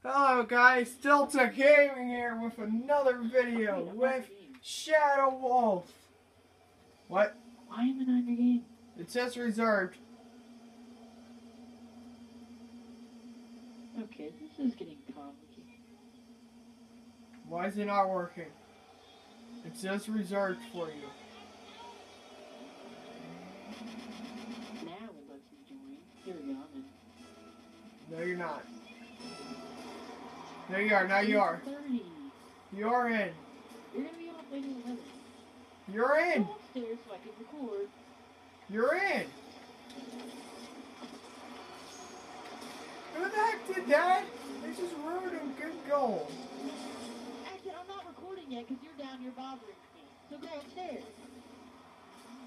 Hello guys, Delta Gaming here with another video with Shadow Wolf. What? Why am I not in your game? It says reserved. Okay, this is getting complicated. Why is it not working? It says reserved for you. Now it lets me join. Here we go, I'm in. No, you're not. There you are, now you are. 30. You're in. You're gonna be on later 11. You're in. Go upstairs so I can record. You're in. Who the heck did that? They just ruined a good goal. Actually, I'm not recording yet because you're down here bothering me. So go upstairs.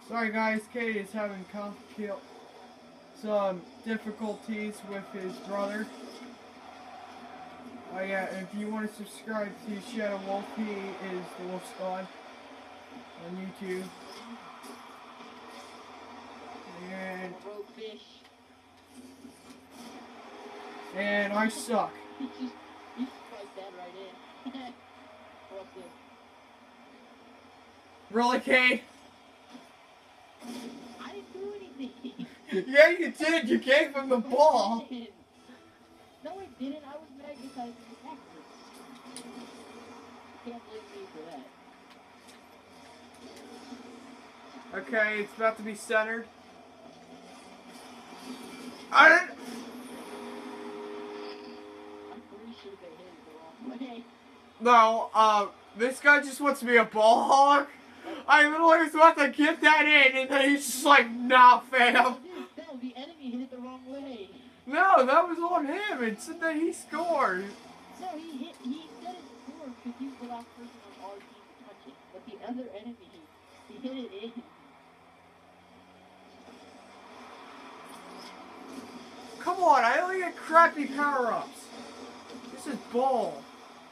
Sorry guys, Kate is having some difficulties with his brother. Oh yeah, if you want to subscribe to Shadow Wolf, he is the Wolf Squad on YouTube. And I suck. You just like that right in. Go up there. Really, Kate? I didn't do anything. Yeah, you did. You gave him the ball. No, I didn't. I was magnetizing the access. Can't blame me for that. Okay, it's about to be centered. I didn't. I'm pretty sure they hit it the wrong way. No, this guy just wants to be a ball hog. I literally was about to get that in, and then he's just like, nah, fam. No, the enemy hit it the wrong way. No, that was on him. It said that he scored. No, he said it scored because he was the last person on our team to touch it. But the other enemy, he hit it in. Come on, I only get crappy power-ups. This is bull.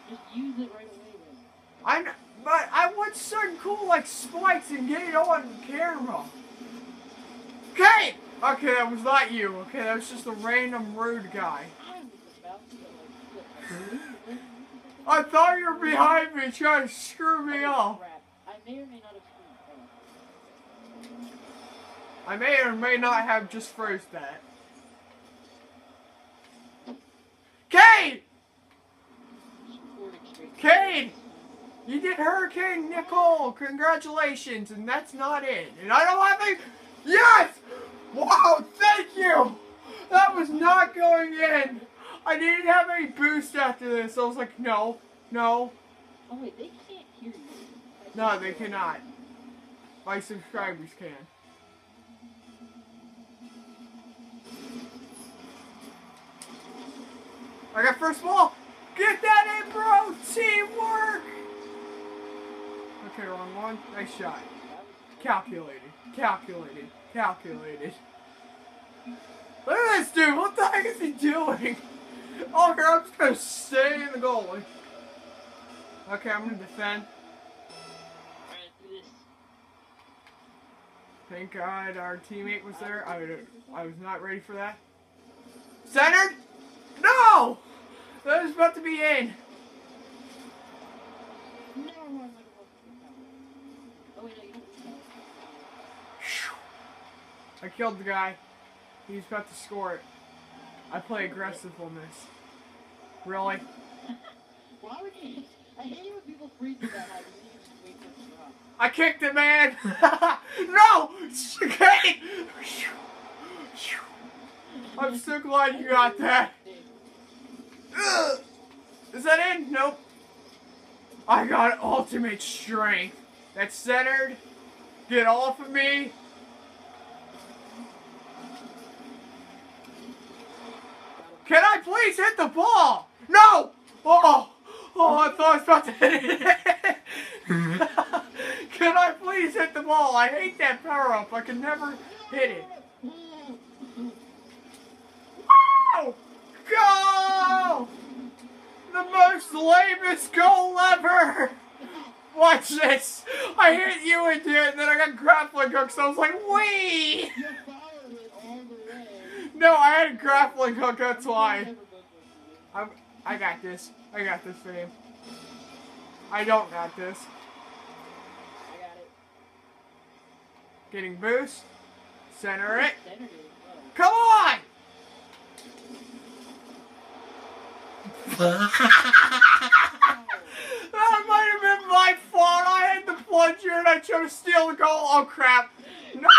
Just use it right away then. But I want something cool like spikes and get it on camera. Okay! Okay, that was not you. Okay, that was just a random rude guy. I was about to like, I thought you were behind me trying to screw me up. crap. I may or may not have screwed. I may or may not have just froze that. Cade! Cade! You did Hurricane Nicole. Congratulations. And that's not it. And I don't have any... Yes! Wow, thank you! That was not going in. I didn't have any boost after this. I was like, no, no. Oh wait, they can't hear you. No, they cannot. My subscribers can. I got first ball. Get that in, bro. Teamwork. Okay, wrong one. Nice shot. Calculated. Calculated. Calculated. Look at this dude. What the heck is he doing? Oh, here, I'm just going to stay in the goalie. Okay, I'm going to defend. Alright, do this. Thank God our teammate was there. I was not ready for that. Centered? No! That was about to be in. No, I'm not oh wait, no, you don't. I killed the guy. He's about to score it. I play aggressive on this. Really? Why would you? I hate it when people freeze that high. You just wait for it to drop. I kicked it, man! No! Okay! I'm so glad you got that. Ugh. Is that in? Nope. I got ultimate strength. That's centered. Get off of me. Can I please hit the ball? No! Oh! Oh, I thought I was about to hit it. Can I please hit the ball? I hate that power up. I can never hit it. Wow! Go! The most lamest goal ever! Watch this! I hit you into it, and then I got grappling hooks, so I was like, wee! Your power went all the way. No, I had a grappling hook, that's why. I got this. I got this, fam. I don't got this. I got it. Getting boost. Center it. Centered it as well. Come on! That might have been my fault. I had the plunger and I tried to steal the goal. Oh crap! No!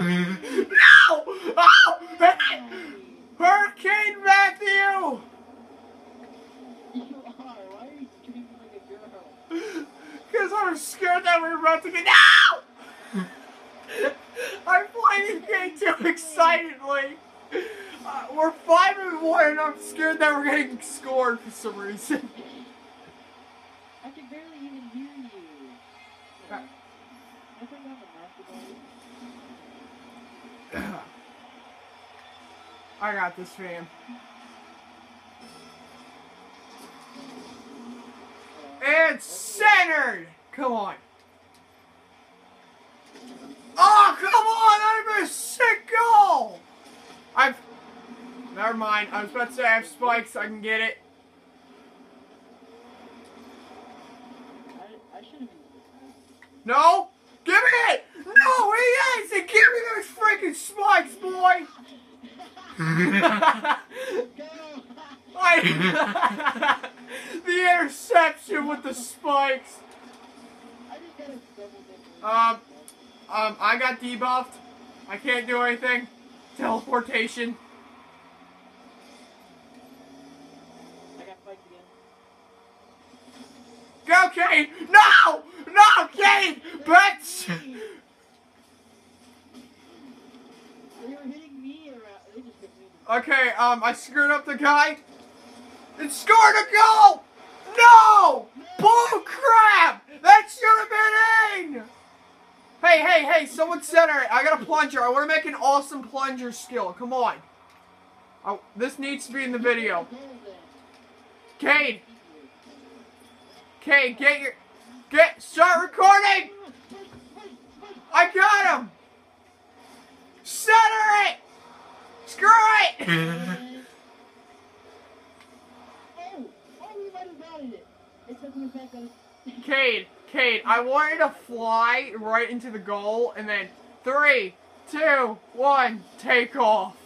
No! Oh! Hurricane Matthew! You are. Why are you treating me like a girl? Because I was scared that we were about to get. No! I'm playing the game too excitedly. We're 5-1 and I'm scared that we're getting scored for some reason. I can barely even hear you. I think I'm a mastermind. I got this, fam. And centered! Come on. Oh, come on! I'm a sick goal! Never mind. I was about to say I have spikes. I can get it. I should have been. No! Give me it! No, he is! And give me those freaking spikes, boy! The interception with the spikes. I just got a double dip. I got debuffed. I can't do anything. Teleportation. I got spiked again. Go, Kane! No! No, Kane! Bitch! They were hitting me around. They just hit me. Okay, I screwed up the guy. And scored a goal! No! Bull crap! That should have been in! Hey, someone center it. I got a plunger. I want to make an awesome plunger skill. Come on. This needs to be in the video. Cade! Cade, start recording! I got him! Center it! Screw it! Oh, we might have gotten it. It took me back on. Cade, I want you to fly right into the goal, and then 3, 2, 1, take off.